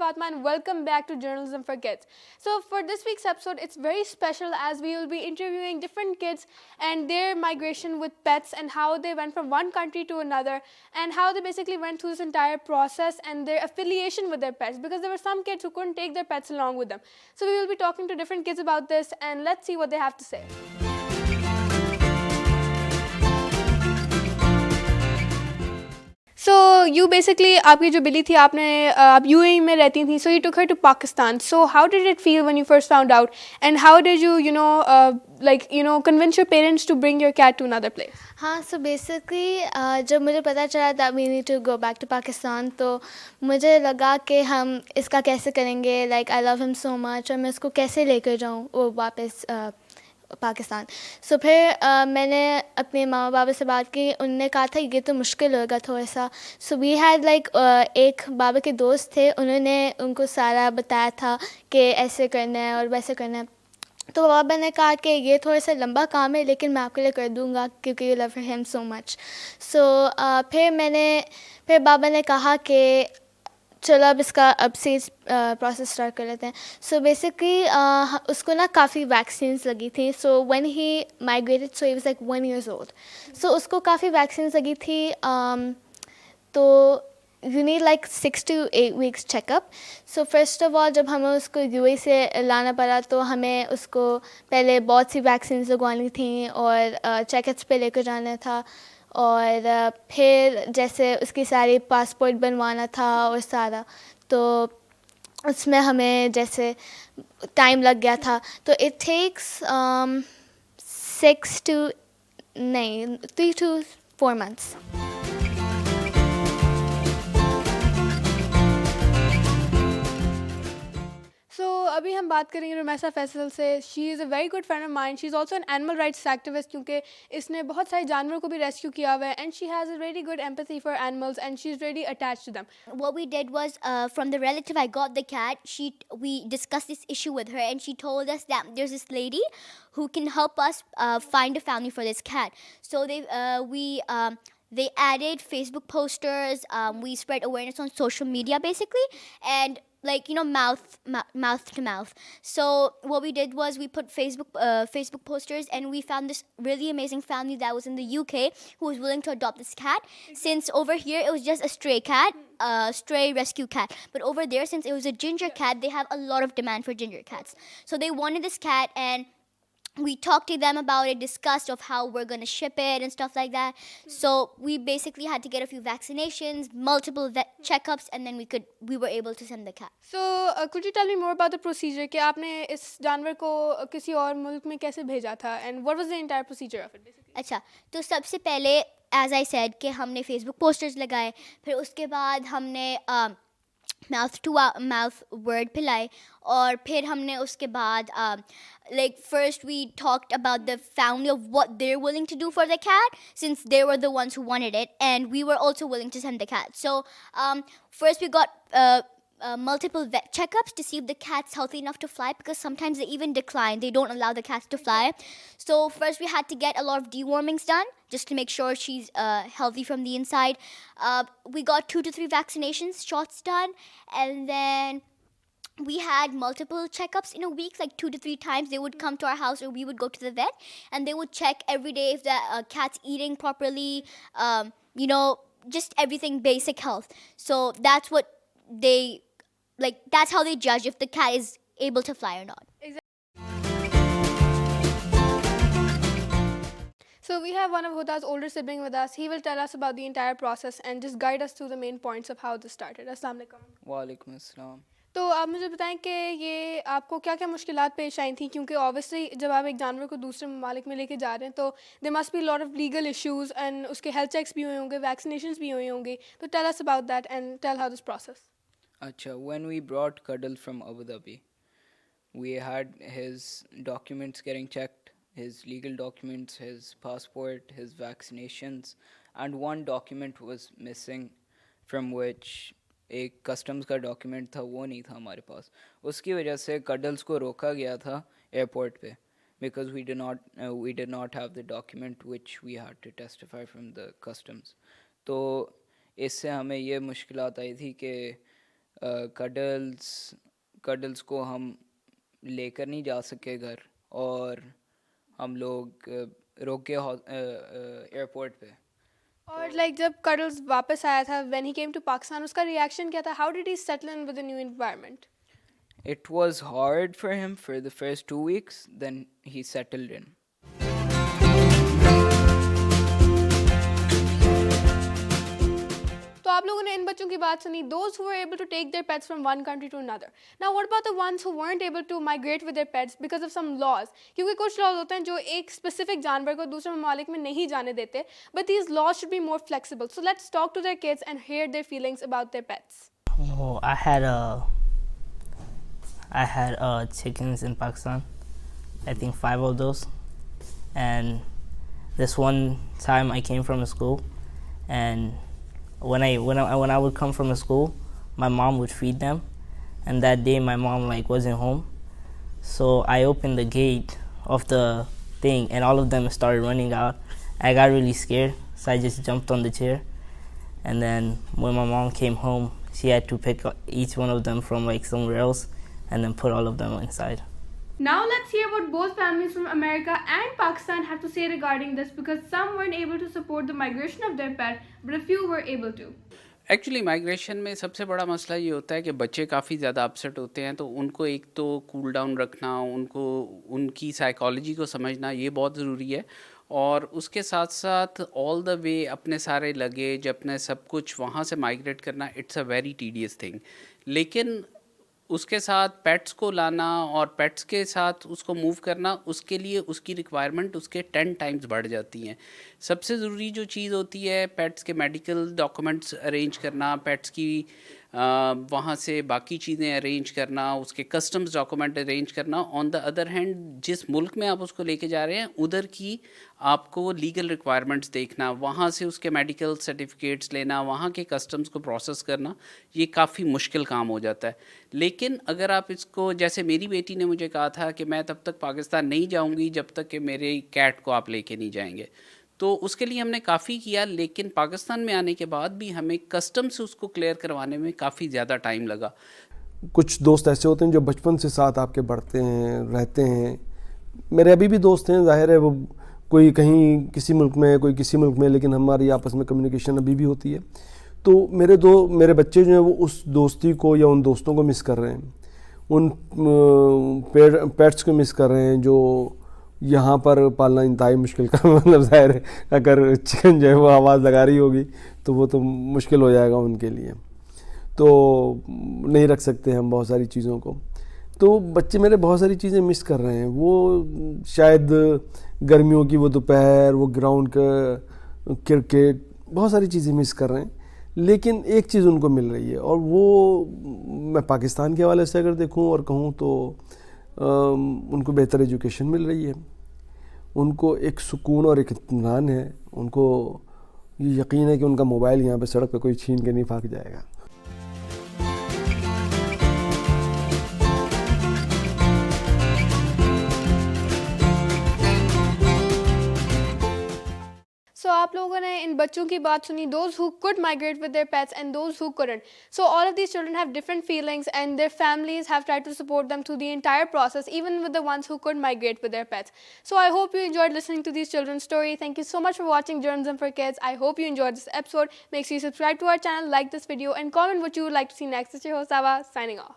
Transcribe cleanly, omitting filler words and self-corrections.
Fatma, and welcome back to Journalism for Kids. So, for this week's episode, it's very special as we will be interviewing different kids and their migration with pets and how they went from one country to another and how they basically went through this entire process and their affiliation with their pets, because there were some kids who couldn't take their pets along with them. So, we will be talking to different kids about this, and let's see what they have to say. So you basically, आपकी जो बिल्ली थी आपने आप UAE में रहती थी, so you took her to Pakistan. So how did it feel when you first found out, and how did you convince your parents to bring your cat to another place? हाँ, so basically जब मुझे पता चला that we need to go back to Pakistan, तो मुझे लगा कि हम इसका कैसे करेंगे. Like I love him so much, और मैं उसको कैसे लेकर जाऊँ वो वापस पाकिस्तान. सो फिर मैंने अपने मामा बाबा से बात की. उनने कहा था ये तो मुश्किल होगा थोड़ा सा. सो वी हैड लाइक एक बाबा के दोस्त थे, उन्होंने उनको सारा बताया था कि ऐसे करना है और वैसे करना है. तो बाबा ने कहा कि ये थोड़ा सा लंबा काम है, लेकिन मैं आपके लिए कर दूंगा क्योंकि you love him so much. So फिर बाबा ने कहा कि चलो अब इसका अब से प्रोसेस स्टार्ट कर लेते हैं. सो बेसिकली उसको ना काफ़ी वैक्सीन्स लगी थी. So when he migrated, so he was like 1 years old. सो उसको काफ़ी वैक्सीन्स लगी थी. तो you need like 6 to 8 weeks checkup. So first of all जब हमें उसको यूएई से लाना पड़ा, तो हमें उसको पहले बहुत सी वैक्सीन्स लगवानी थी और चेकअप्स पे लेकर जाना था. और फिर जैसे उसकी सारी पासपोर्ट बनवाना था और सारा, तो उसमें हमें जैसे टाइम लग गया था. तो it takes 3 to 4 months. So अभी हम बात करेंगे रुमैसा फैसल से. She is a very good friend of mind. She is also an animal rights activist, क्योंकि इसने बहुत सारे जानवरों को भी रेस्क्यू किया हुआ है. And she has a very good empathy for animals and she is very attached to them. What we did was, from the relative I got the cat, we discussed this issue with her, and she told us that there's this lady who can help us find a family for this cat. So they added Facebook posters. We spread awareness on social media, basically, and mouth to mouth. So what we did was we put Facebook posters, and we found this really amazing family that was in the UK who was willing to adopt this cat. Since over here it was just a stray cat, stray rescue cat, but over there, since it was a ginger cat, they have a lot of demand for ginger cats. So they wanted this cat, and we talked to them about it, discussed of how we're going to ship it and stuff like that. So we basically had to get a few vaccinations, multiple vet checkups, and then we were able to send the cat. So could you tell me more about the procedure कि आपने इस जानवर को किसी और मुल्क में कैसे भेजा था, and what was the entire procedure of it basically? अच्छा, तो सबसे पहले as I said कि हमने Facebook posters लगाए. फिर उसके बाद हमने माउथ टू माउथ वर्ड पिलाए. और फिर हमने उसके बाद first we talked about the family of what they're willing to do for the cat, since they were the ones who wanted it, and we were also willing to send the cat. So first we got multiple vet checkups to see if the cat's healthy enough to fly, because sometimes they even decline, they don't allow the cats to fly. So first we had to get a lot of dewormings done just to make sure she's healthy from the inside. We got 2 to 3 vaccinations shots done, and then we had multiple checkups in a week, like 2 to 3 times. They would come to our house, or we would go to the vet, and they would check every day if the cat's eating properly, just everything, basic health. So that's what that's how they judge if the cat is able to fly or not. So we have one of Huda's older sibling with us. He will tell us about the entire process and just guide us through the main points of how this started. Assalamu alaikum. वालेकुम अस्सलाम. तो आप मुझे बताएं कि ये आपको क्या क्या मुश्किलात पेश आई थी, क्योंकि ऑब्वियसली जब आप एक जानवर को दूसरे ममालिक में लेके जा रहे हैं तो they must be lot of legal issues, and उसके हेल्थ चेक्स भी हुए होंगे, वैक्सीनेशंस भी हुए होंगे. तो tell us about that and tell how this process. अच्छा, when we brought Cuddle from Abu Dhabi, we had his documents getting checked, his legal documents, his passport, his vaccinations, and one document was missing, from which एक customs का document था, वो नहीं था हमारे पास. उसकी वजह से कडल्स को रोका गया था एयरपोर्ट पे, because we did not have the document which we had to testify from the customs. तो इससे हमें ये मुश्किलात आई थी कि کڈلس کڈلس کو ہم لے کر نہیں جا سکے گھر، اور ہم لوگ روکے ایئرپورٹ پہ. اور لائک جب کڈلز واپس آیا تھا when he came to Pakistan, اس کا ریئیکشن کیا تھا؟ How did he settle in with the new environment? It was hard for him for the first 2 weeks, then he settled in. تو آپ لوگوں نے ان بچوں کی بات سنی، those who were able to take their pets from one country to another. Now what about the ones who weren't able to migrate with their pets because of some laws؟ کیونکہ کچھ laws ہوتے ہیں جو ایک specific جانور کو دوسرے ممالک میں نہیں جانے دیتے، but these laws should be more flexible. So let's talk to their kids and hear their feelings about their pets. Oh, I had chickens in Pakistan. I think 5 of those. And this one time I came from a school, and when I would come from a school, my mom would feed them, and that day my mom wasn't home, so I opened the gate of the thing, and all of them started running out. I got really scared, so I just jumped on the chair, and then when my mom came home, she had to pick each one of them from somewhere else, and then put all of them inside. Now let's hear what both families from America and Pakistan have to say regarding this, because some weren't able to support the migration of their pet, but a few were able to. Actually migration میں سب سے بڑا مسئلہ یہ ہوتا ہے کہ بچے کافی زیادہ اپسٹ ہوتے ہیں، تو ان کو ایک تو کول ڈاؤن رکھنا، ان کی سائیکالوجی کو سمجھنا یہ بہت ضروری ہے، اور اس کے ساتھ ساتھ آل دا وے اپنے سارے لگیج، اپنے سب کچھ وہاں سے مائگریٹ کرنا، it's a very tedious thing. لیکن اس کے ساتھ پیٹس کو لانا اور پیٹس کے ساتھ اس کو موو کرنا، اس کے لیے اس کی ریکوائرمنٹ اس کے 10 ٹائمز بڑھ جاتی ہیں. سب سے ضروری جو چیز ہوتی ہے پیٹس کے میڈیکل ڈاکومنٹس ارینج کرنا، پیٹس کی وہاں سے باقی چیزیں ارینج کرنا، اس کے کسٹمز ڈاکومنٹ ارینج کرنا. آن دا ادر ہینڈ جس ملک میں آپ اس کو لے کے جا رہے ہیں ادھر کی آپ کو لیگل ریکوائرمنٹس دیکھنا، وہاں سے اس کے میڈیکل سرٹیفکیٹس لینا، وہاں کے کسٹمز کو پروسیس کرنا، یہ کافی مشکل کام ہو جاتا ہے. لیکن اگر آپ اس کو، جیسے میری بیٹی نے مجھے کہا تھا کہ میں تب تک پاکستان نہیں جاؤں گی جب تک کہ میرے کیٹ کو آپ لے کے نہیں جائیں گے، تو اس کے لیے ہم نے کافی کیا. لیکن پاکستان میں آنے کے بعد بھی ہمیں کسٹم سے اس کو کلیئر کروانے میں کافی زیادہ ٹائم لگا. کچھ دوست ایسے ہوتے ہیں جو بچپن سے ساتھ آپ کے بڑھتے ہیں، رہتے ہیں. میرے ابھی بھی دوست ہیں، ظاہر ہے وہ کوئی کہیں کسی ملک میں، کوئی کسی ملک میں، لیکن ہماری آپس میں کمیونیکیشن ابھی بھی ہوتی ہے. تو میرے بچے جو ہیں وہ اس دوستی کو یا ان دوستوں کو مس کر رہے ہیں، ان پیٹس کو مس کر رہے ہیں جو یہاں پر پالنا انتہائی مشکل کا مطلب ظاہر ہے اگر چکن جو ہے وہ آواز لگا رہی ہوگی تو وہ تو مشکل ہو جائے گا ان کے لیے، تو نہیں رکھ سکتے ہم بہت ساری چیزوں کو. تو بچے میرے بہت ساری چیزیں مس کر رہے ہیں. وہ شاید گرمیوں کی وہ دوپہر، وہ گراؤنڈ کا کرکٹ، بہت ساری چیزیں مس کر رہے ہیں. لیکن ایک چیز ان کو مل رہی ہے، اور وہ میں پاکستان کے حوالے سے اگر دیکھوں اور کہوں تو ان کو بہتر ایجوکیشن مل رہی ہے، ان کو ایک سکون اور ایک اطمینان ہے، ان کو یہ یقین ہے کہ ان کا موبائل یہاں پہ سڑک پہ کوئی چھین کے نہیں بھاگ جائے گا. So آپ لوگوں نے ان بچوں کی بات سنی، those who could migrate with their pets and those who couldn't. So all of these children have different feelings and their families have tried to support them through the entire process, even with the ones who could migrate with their pets. So I hope you enjoyed listening to these children's story. Thank you so much for watching Journalism for Kids. I hope you enjoyed this episode. Make sure you subscribe to our channel, like this video, and comment what you would like to see next. This is your host Sava, signing off.